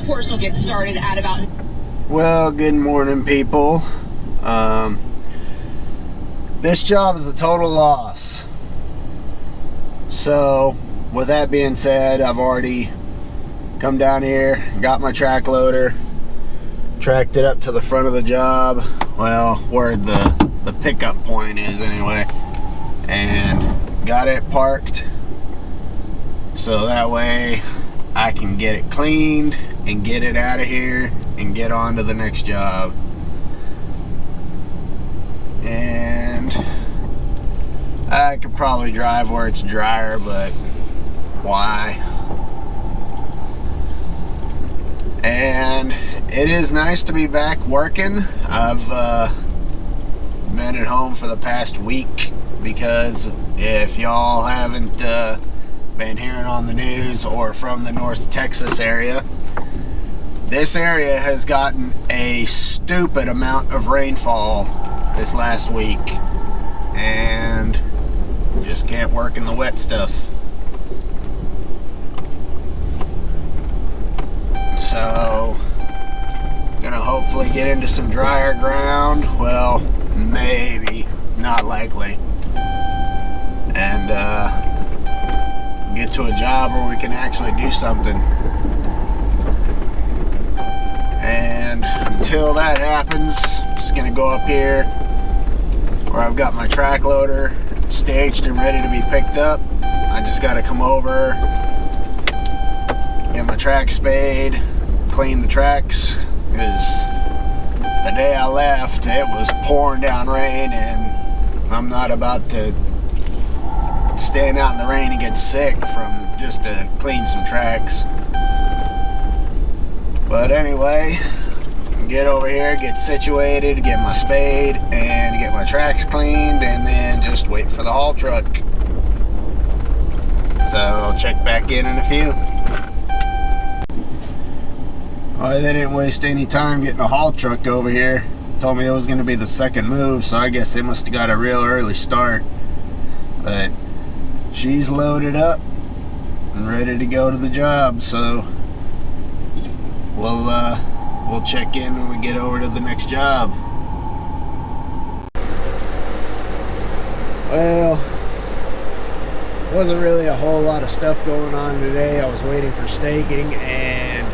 portion will get started at about... Well, good morning, people. This job is a total loss. So, with that being said, I've already come down here, got my track loader, tracked it up to the front of the job, well, where the pickup point is anyway, and got it parked so that way I can get it cleaned and get it out of here and get on to the next job. And I could probably drive where it's drier, but why? And it is nice to be back working. I've been at home for the past week because if y'all haven't been hearing on the news or from the North Texas area, this area has gotten a stupid amount of rainfall this last week and just can't work in the wet stuff. So, gonna hopefully get into some drier ground. Well, maybe, not likely. And get to a job where we can actually do something. And until that happens, I'm just gonna go up here where I've got my track loader staged and ready to be picked up. I just gotta come over, get my track spade, clean the tracks, because the day I left it was pouring down rain and I'm not about to stand out in the rain and get sick from just to clean some tracks. But anyway, get over here, get situated, get my spade, and get my tracks cleaned, and then just wait for the haul truck. So I'll check back in a few. Well, they didn't waste any time getting a haul truck over here. Told me it was going to be the second move, so I guess they must have got a real early start. But she's loaded up and ready to go to the job, so we'll check in when we get over to the next job. Well, wasn't really a whole lot of stuff going on today. I was waiting for staking, and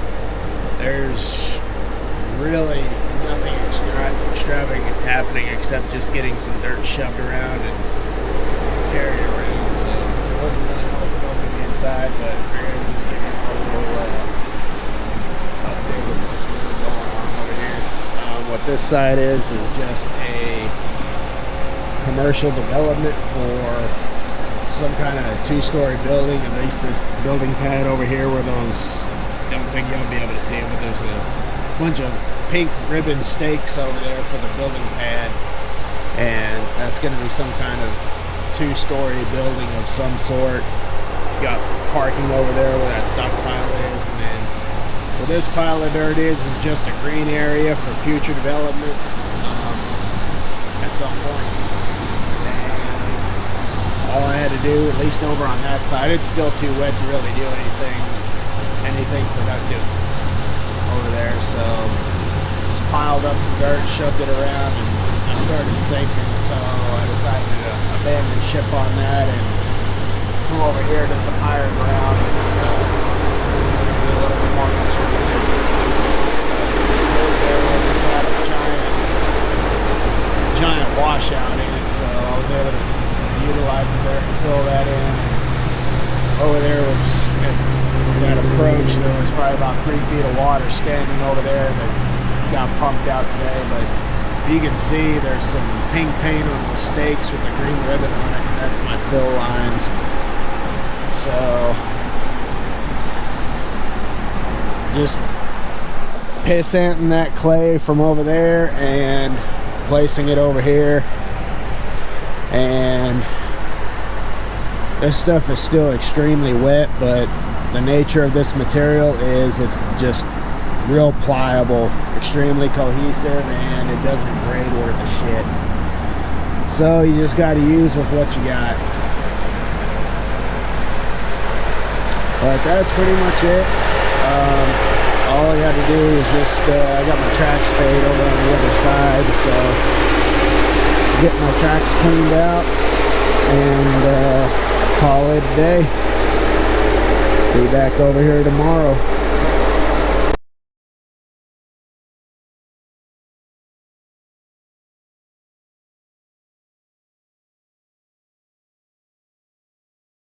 there's really nothing extravagant happening except just getting some dirt shoved around and carried around. So it wasn't really all filming inside, but I figured I'd just give you a little update of what's really going on over here. What this side is just a commercial development for some kind of two-story building. At least this building pad over here where those, don't think you'll be able to see it, but there's a bunch of pink ribbon stakes over there for the building pad, and that's going to be some kind of two-story building of some sort. Got parking over there where that stockpile is, and then where this pile of dirt is just a green area for future development at some point. And all I had to do, at least over on that side, it's still too wet to really do anything productive over there, so just piled up some dirt, shoved it around, and I started sinking. So I decided to abandon ship on that and come over here to some higher ground and do a little bit more construction. This area just had a giant washout in it, so I was able to utilize it there and fill that in. Over there was that approach, there was probably about 3 feet of water standing over there that got pumped out today, but if you can see, there's some pink paint on the stakes with the green ribbon on it, and that's my fill lines. So just pissanting that clay from over there and placing it over here, and this stuff is still extremely wet, but the nature of this material is it's just real pliable, extremely cohesive, and it doesn't grade worth a shit. So you just got to use with what you got. But that's pretty much it. all I got to do is just, I got my track spade over on the other side, so get my tracks cleaned out and call it a day. Be back over here tomorrow.